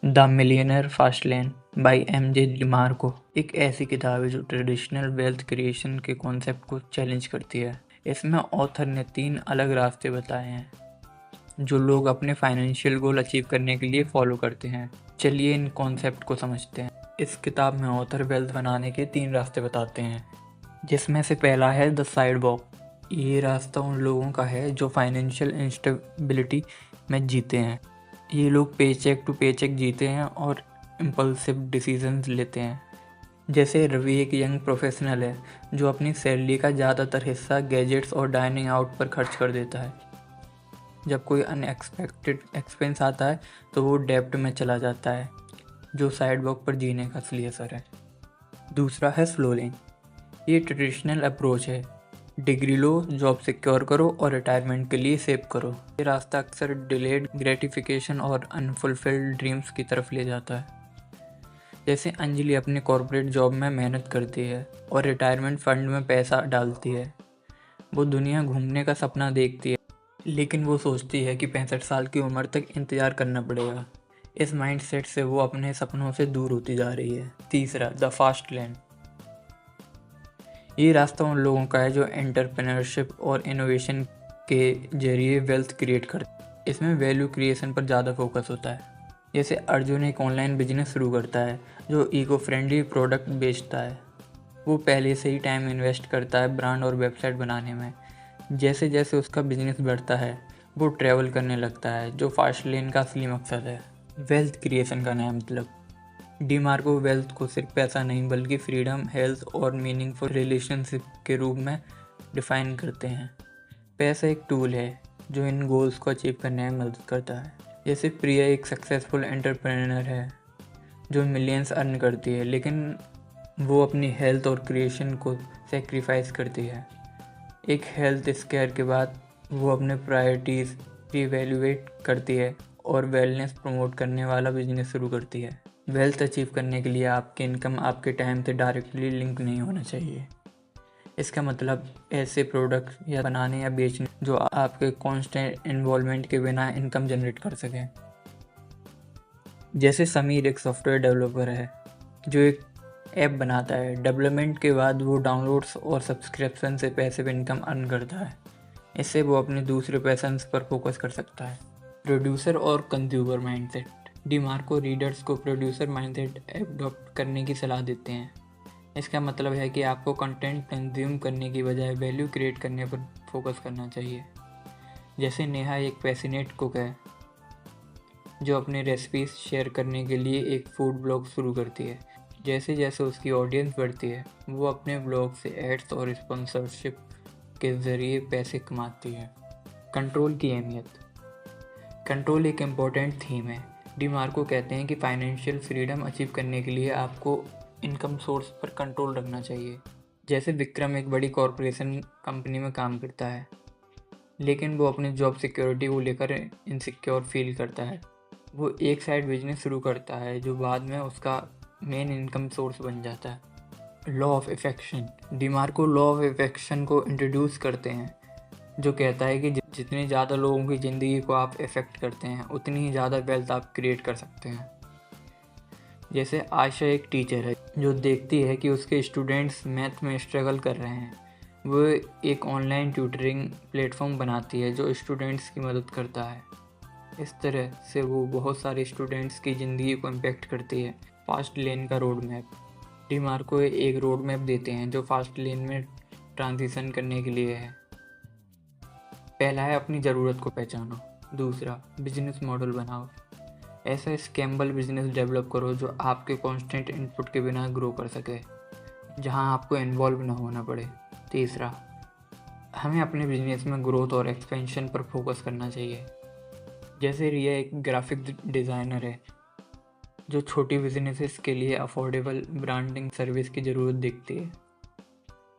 The millionaire fast lane by MJ. DeMarco एक ऐसी किताब है जो ट्रेडिशनल वेल्थ क्रिएशन के कॉन्सेप्ट को चैलेंज करती है। इसमें ऑथर ने 3 अलग रास्ते बताए हैं जो लोग अपने फाइनेंशियल गोल अचीव करने के लिए फॉलो करते हैं। चलिए इन कॉन्सेप्ट को समझते हैं। इस किताब में ऑथर वेल्थ बनाने के 3 रास्ते बताते हैं, जिसमें से पहला है द साइड वॉक। ये रास्ता उन लोगों का है जो फाइनेंशियल इंस्टेबिलिटी में जीते हैं। ये लोग पेचेक टू पेचेक जीते हैं और इम्पल्सिव डिसीजंस लेते हैं। जैसे रवि एक यंग प्रोफेशनल है जो अपनी सैलरी का ज़्यादातर हिस्सा गैजेट्स और डाइनिंग आउट पर खर्च कर देता है। जब कोई अनएक्सपेक्टेड एक्सपेंस आता है तो वो डेब्ट में चला जाता है, जो साइड वॉक पर जीने का असली असर है। दूसरा है स्लो लेन। ये ट्रेडिशनल अप्रोच है, डिग्री लो, जॉब सिक्योर करो और रिटायरमेंट के लिए सेव करो। ये रास्ता अक्सर डिलेड ग्रेटिफिकेशन और अनफुलफिल्ड ड्रीम्स की तरफ ले जाता है। जैसे अंजलि अपनी कॉर्पोरेट जॉब में मेहनत करती है और रिटायरमेंट फंड में पैसा डालती है। वो दुनिया घूमने का सपना देखती है, लेकिन वो सोचती है कि 65 साल की उम्र तक इंतज़ार करना पड़ेगा। इस माइंडसेट से वो अपने सपनों से दूर होती जा रही है। तीसरा, द फास्ट लेन। ये रास्ता उन लोगों का है जो एंटरप्रेन्योरशिप और इनोवेशन के जरिए वेल्थ क्रिएट करते हैं। इसमें वैल्यू क्रिएशन पर ज़्यादा फोकस होता है। जैसे अर्जुन एक ऑनलाइन बिजनेस शुरू करता है जो इको फ्रेंडली प्रोडक्ट बेचता है। वो पहले से ही टाइम इन्वेस्ट करता है ब्रांड और वेबसाइट बनाने में। जैसे जैसे उसका बिजनेस बढ़ता है वो ट्रैवल करने लगता है, जो फास्ट लेन का असली मकसद है। वेल्थ क्रिएशन का नया मतलब। डिमार्को वेल्थ को सिर्फ पैसा नहीं बल्कि फ्रीडम, हेल्थ और मीनिंगफुल रिलेशनशिप के रूप में डिफाइन करते हैं। पैसा एक टूल है जो इन गोल्स को अचीव करने में मदद करता है। जैसे प्रिया एक सक्सेसफुल एंटरप्रेन्योर है जो मिलियंस अर्न करती है, लेकिन वो अपनी हेल्थ और क्रिएशन को सेक्रीफाइस करती है। एक हेल्थ स्केयर के बाद वो अपने प्रायोरिटीज़ रिवैल्यूएट करती है और वेलनेस प्रमोट करने वाला बिजनेस शुरू करती है। वेल्थ अचीव करने के लिए आपकी इनकम आपके टाइम से डायरेक्टली लिंक नहीं होना चाहिए। इसका मतलब ऐसे प्रोडक्ट या बनाने या बेचने जो आपके कांस्टेंट इन्वॉल्वमेंट के बिना इनकम जनरेट कर सकें। जैसे समीर एक सॉफ्टवेयर डेवलपर है जो एक ऐप बनाता है। डेवलपमेंट के बाद वो डाउनलोड्स और सब्सक्रिप्शन से पैसिव इनकम अर्न करता है। इससे वो अपने दूसरे पैशंस पर फोकस कर सकता है। प्रोड्यूसर और कंज्यूमर माइंडसेट। डिमार्को रीडर्स को प्रोड्यूसर माइंडसेट एडॉप्ट करने की सलाह देते हैं। इसका मतलब है कि आपको कंटेंट कंज्यूम करने की बजाय वैल्यू क्रिएट करने पर फोकस करना चाहिए। जैसे नेहा एक पैशनेट कुक है जो अपने रेसिपीज शेयर करने के लिए एक फूड ब्लॉग शुरू करती है। जैसे जैसे उसकी ऑडियंस बढ़ती है वो अपने ब्लॉग से एड्स और स्पॉन्सरशिप के ज़रिए पैसे कमाती है। कंट्रोल की अहमियत। कंट्रोल एक इम्पोर्टेंट थीम है। डिमार्को कहते हैं कि फाइनेंशियल फ्रीडम अचीव करने के लिए आपको इनकम सोर्स पर कंट्रोल रखना चाहिए। जैसे विक्रम एक बड़ी कॉरपोरेशन कंपनी में काम करता है, लेकिन वो अपनी जॉब सिक्योरिटी को लेकर इनसिक्योर फील करता है। वो एक साइड बिजनेस शुरू करता है जो बाद में उसका मेन इनकम सोर्स बन जाता है। Law of affection. DeMarco law of affection को इंट्रोड्यूस करते हैं जो कहता है कि जितने ज़्यादा लोगों की ज़िंदगी को आप इफ़ेक्ट करते हैं उतनी ही ज़्यादा वेल्थ आप क्रिएट कर सकते हैं। जैसे आयशा एक टीचर है जो देखती है कि उसके स्टूडेंट्स मैथ में स्ट्रगल कर रहे हैं। वो एक ऑनलाइन ट्यूटरिंग प्लेटफॉर्म बनाती है जो स्टूडेंट्स की मदद करता है। इस तरह से वो बहुत सारे स्टूडेंट्स की ज़िंदगी को इम्पेक्ट करती है। फास्ट लेन का रोड मैप। डिमार्को एक रोड मैप देते हैं जो फास्ट लेन में ट्रांजिशन करने के लिए है। पहला है अपनी ज़रूरत को पहचानो। दूसरा, बिजनेस मॉडल बनाओ। ऐसा स्केलेबल बिजनेस डेवलप करो जो आपके कांस्टेंट इनपुट के बिना ग्रो कर सके, जहां आपको इन्वॉल्व ना होना पड़े। तीसरा, हमें अपने बिजनेस में ग्रोथ और एक्सपेंशन पर फोकस करना चाहिए। जैसे रिया एक ग्राफिक डिज़ाइनर है जो छोटी बिजनेसेस के लिए अफोर्डेबल ब्रांडिंग सर्विस की ज़रूरत देखती है।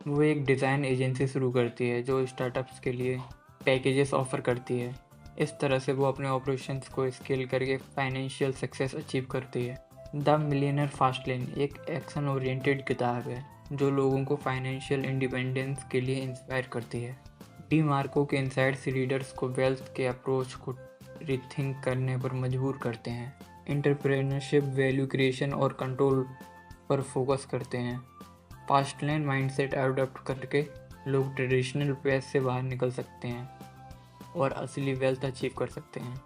वो एक डिज़ाइन एजेंसी शुरू करती है जो स्टार्टअप्स के लिए पैकेजेस ऑफ़र करती है। इस तरह से वो अपने ऑपरेशंस को स्केल करके फाइनेंशियल सक्सेस अचीव करती है। द मिलियनेयर फास्ट लेन एक एक्शन ओरिएंटेड किताब है जो लोगों को फाइनेंशियल इंडिपेंडेंस के लिए इंस्पायर करती है। डिमार्को के इनसाइट्स रीडर्स को वेल्थ के अप्रोच को रीथिंक करने पर मजबूर करते हैं। एंटरप्रेन्योरशिप, वैल्यू क्रिएशन और कंट्रोल पर फोकस करते हैं। फास्ट लैंड माइंडसेट अडॉप्ट करके लोग ट्रेडिशनल पैथ से बाहर निकल सकते हैं और असली वेल्थ अचीव कर सकते हैं।